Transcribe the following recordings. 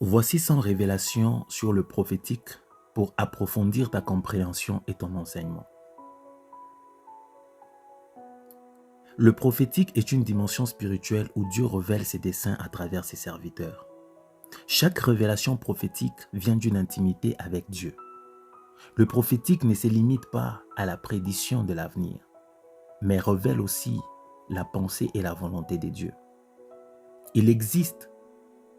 Voici 100 révélations sur le prophétique pour approfondir ta compréhension et ton enseignement. Le prophétique est une dimension spirituelle où Dieu révèle ses desseins à travers ses serviteurs. Chaque révélation prophétique vient d'une intimité avec Dieu. Le prophétique ne se limite pas à la prédiction de l'avenir, mais révèle aussi la pensée et la volonté de Dieu. Il existe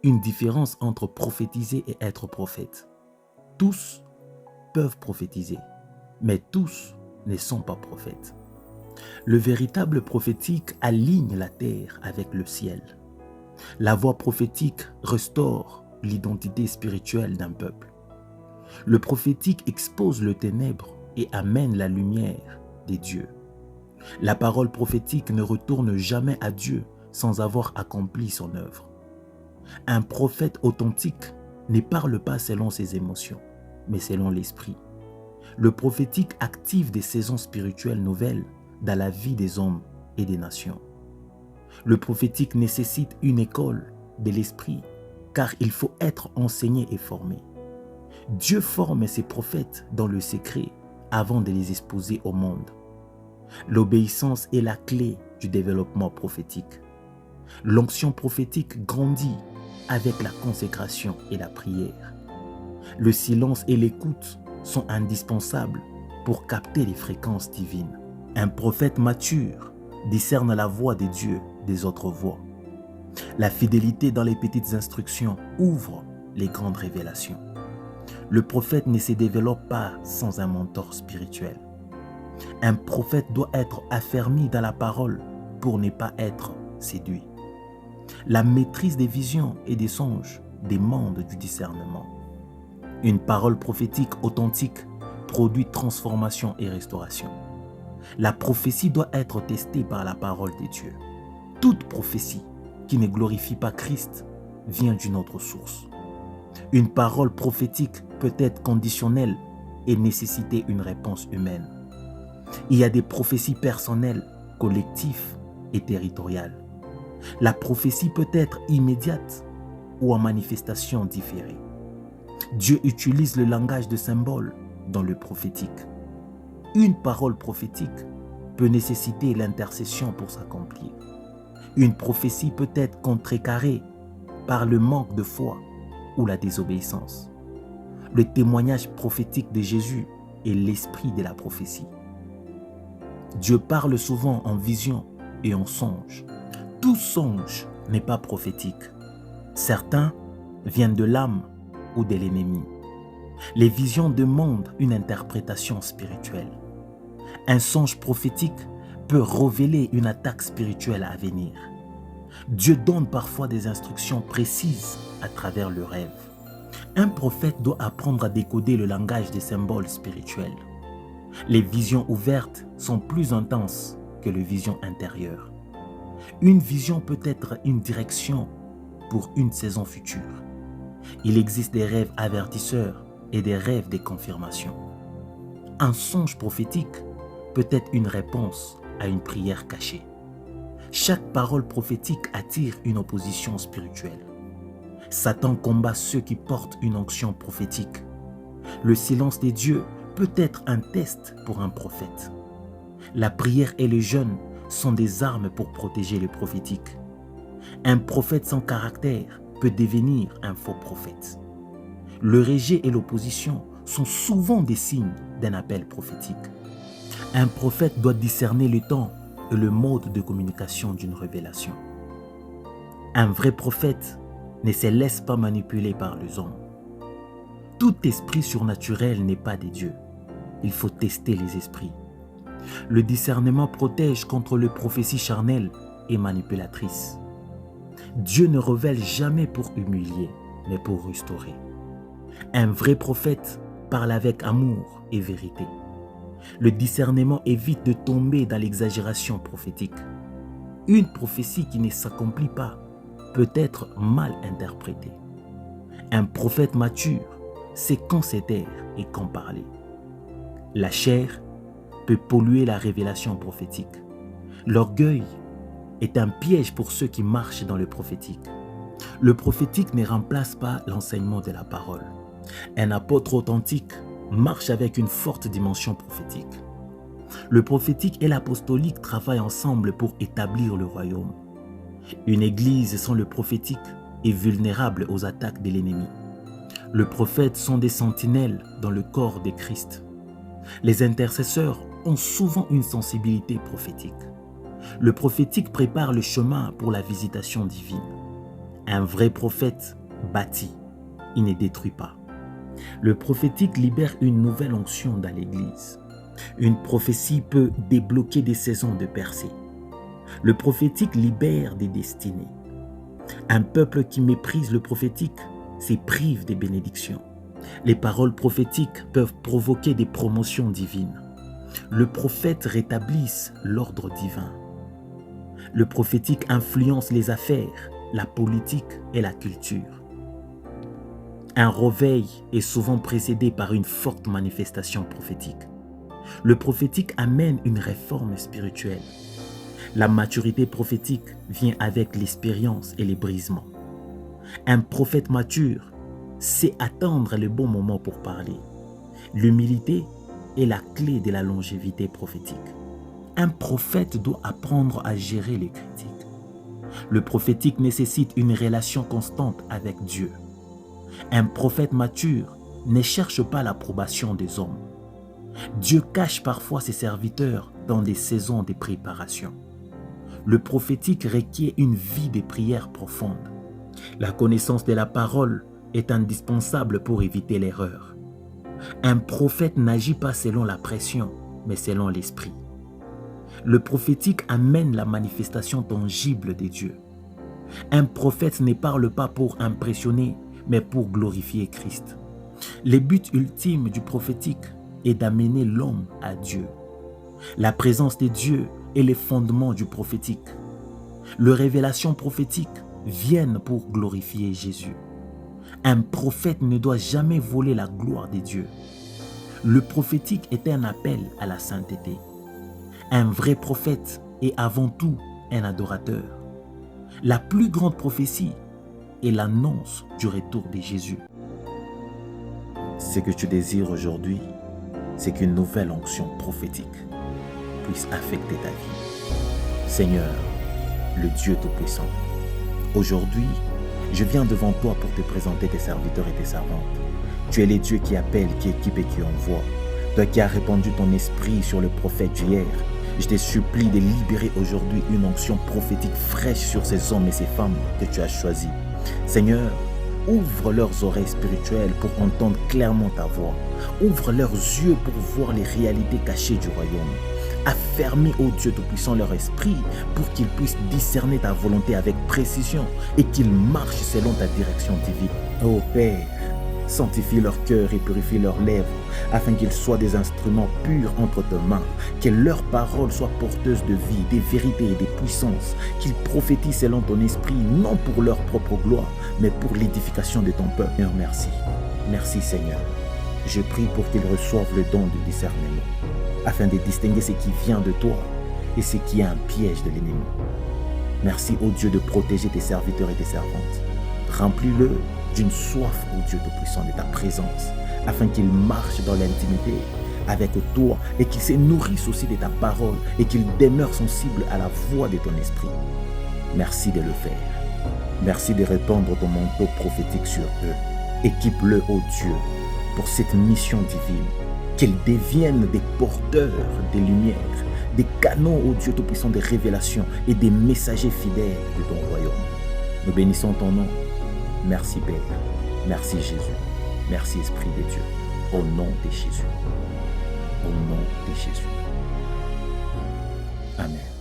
une différence entre prophétiser et être prophète. Tous peuvent prophétiser, mais tous ne sont pas prophètes. Le véritable prophétique aligne la terre avec le ciel. La voix prophétique restaure l'identité spirituelle d'un peuple. Le prophétique expose le ténèbre et amène la lumière des dieux. La parole prophétique ne retourne jamais à Dieu sans avoir accompli son œuvre. Un prophète authentique ne parle pas selon ses émotions, mais selon l'esprit. Le prophétique active des saisons spirituelles nouvelles dans la vie des hommes et des nations. Le prophétique nécessite une école de l'esprit, car il faut être enseigné et formé. Dieu forme ses prophètes dans le secret avant de les exposer au monde. L'obéissance est la clé du développement prophétique. L'onction prophétique grandit avec la consécration et la prière. Le silence et l'écoute sont indispensables pour capter les fréquences divines. Un prophète mature discerne la voix de Dieu des autres voix. La fidélité dans les petites instructions ouvre les grandes révélations. Le prophète ne se développe pas sans un mentor spirituel. Un prophète doit être affermi dans la parole pour ne pas être séduit. La maîtrise des visions et des songes demande du discernement. Une parole prophétique authentique produit transformation et restauration. La prophétie doit être testée par la parole de Dieu. Toute prophétie qui ne glorifie pas Christ vient d'une autre source. Une parole prophétique peut être conditionnelle et nécessiter une réponse humaine. Il y a des prophéties personnelles, collectives et territoriales. La prophétie peut être immédiate ou en manifestation différée. Dieu utilise le langage de symboles dans le prophétique. Une parole prophétique peut nécessiter l'intercession pour s'accomplir. Une prophétie peut être contrecarrée par le manque de foi ou la désobéissance. Le témoignage prophétique de Jésus est l'esprit de la prophétie. Dieu parle souvent en vision et en songe. Tout songe n'est pas prophétique. Certains viennent de l'âme ou de l'ennemi. Les visions demandent une interprétation spirituelle. Un songe prophétique peut révéler une attaque spirituelle à venir. Dieu donne parfois des instructions précises à travers le rêve. Un prophète doit apprendre à décoder le langage des symboles spirituels. Les visions ouvertes sont plus intenses que les visions intérieures. Une vision peut être une direction pour une saison future. Il existe des rêves avertisseurs et des rêves de confirmation. Un songe prophétique peut être une réponse à une prière cachée. Chaque parole prophétique attire une opposition spirituelle. Satan combat ceux qui portent une onction prophétique. Le silence des dieux peut être un test pour un prophète. La prière et le jeûne sont des armes pour protéger le prophétique. Un prophète sans caractère peut devenir un faux prophète. Le rejet et l'opposition sont souvent des signes d'un appel prophétique. Un prophète doit discerner le temps et le mode de communication d'une révélation. Un vrai prophète ne se laisse pas manipuler par les hommes. Tout esprit surnaturel n'est pas de Dieu. Il faut tester les esprits. Le discernement protège contre les prophéties charnelles et manipulatrices. Dieu ne révèle jamais pour humilier, mais pour restaurer. Un vrai prophète parle avec amour et vérité. Le discernement évite de tomber dans l'exagération prophétique. Une prophétie qui ne s'accomplit pas peut être mal interprétée. Un prophète mature sait quand se taire et quand parler. La chair peut polluer la révélation prophétique. L'orgueil est un piège pour ceux qui marchent dans le prophétique. Le prophétique ne remplace pas l'enseignement de la parole. Un apôtre authentique marche avec une forte dimension prophétique. Le prophétique et l'apostolique travaillent ensemble pour établir le royaume. Une église sans le prophétique est vulnérable aux attaques de l'ennemi. Le prophète sont des sentinelles dans le corps de Christ. Les intercesseurs ont souvent une sensibilité prophétique. Le prophétique prépare le chemin pour la visitation divine. Un vrai prophète bâtit, il ne détruit pas. Le prophétique libère une nouvelle onction dans l'Église. Une prophétie peut débloquer des saisons de percée. Le prophétique libère des destinées. Un peuple qui méprise le prophétique se prive des bénédictions. Les paroles prophétiques peuvent provoquer des promotions divines. Le prophète rétablisse l'ordre divin. Le prophétique influence les affaires, la politique et la culture. Un réveil est souvent précédé par une forte manifestation prophétique. Le prophétique amène une réforme spirituelle. La maturité prophétique vient avec l'expérience et les brisements. Un prophète mature sait attendre le bon moment pour parler. L'humilité est la clé de la longévité prophétique. Un prophète doit apprendre à gérer les critiques. Le prophétique nécessite une relation constante avec Dieu. Un prophète mature ne cherche pas l'approbation des hommes. Dieu cache parfois ses serviteurs dans des saisons de préparation. Le prophétique requiert une vie de prière profonde. La connaissance de la parole est indispensable pour éviter l'erreur. Un prophète n'agit pas selon la pression, mais selon l'esprit. Le prophétique amène la manifestation tangible de Dieu. Un prophète ne parle pas pour impressionner, mais pour glorifier Christ. Le but ultime du prophétique est d'amener l'homme à Dieu. La présence de Dieu est le fondement du prophétique. Les révélations prophétiques viennent pour glorifier Jésus. Un prophète ne doit jamais voler la gloire de Dieu. Le prophétique est un appel à la sainteté. Un vrai prophète est avant tout un adorateur. La plus grande prophétie est l'annonce du retour de Jésus. Ce que tu désires aujourd'hui, c'est qu'une nouvelle onction prophétique puisse affecter ta vie. Seigneur, le Dieu Tout-Puissant, aujourd'hui, je viens devant toi pour te présenter tes serviteurs et tes servantes. Tu es le Dieu qui appelle, qui équipe et qui envoie. Toi qui as répandu ton esprit sur le prophète d'hier, je te supplie de libérer aujourd'hui une onction prophétique fraîche sur ces hommes et ces femmes que tu as choisis. Seigneur, ouvre leurs oreilles spirituelles pour entendre clairement ta voix. Ouvre leurs yeux pour voir les réalités cachées du royaume. Affermis, ô Dieu Tout-Puissant, leur esprit pour qu'ils puissent discerner ta volonté avec précision et qu'ils marchent selon ta direction divine. Ô Père, sanctifie leur cœur et purifie leurs lèvres afin qu'ils soient des instruments purs entre tes mains, que leurs paroles soient porteuses de vie, des vérités et des puissances, qu'ils prophétisent selon ton esprit, non pour leur propre gloire, mais pour l'édification de ton peuple. Seigneur, merci. Merci Seigneur. Je prie pour qu'ils reçoivent le don du discernement, afin de distinguer ce qui vient de toi et ce qui est un piège de l'ennemi. Merci, ô Dieu, de protéger tes serviteurs et tes servantes. Remplis-le d'une soif, ô Dieu Tout-Puissant, de ta présence, afin qu'ils marchent dans l'intimité avec toi et qu'ils se nourrissent aussi de ta parole et qu'ils demeurent sensibles à la voix de ton esprit. Merci de le faire. Merci de répandre ton manteau prophétique sur eux. Équipe-le, ô Dieu, pour cette mission divine, qu'ils deviennent des porteurs des lumières, des canaux, ô Dieu Tout-Puissant, des révélations et des messagers fidèles de ton royaume. Nous bénissons ton nom. Merci Père. Merci Jésus. Merci Esprit de Dieu. Au nom de Jésus. Au nom de Jésus. Amen.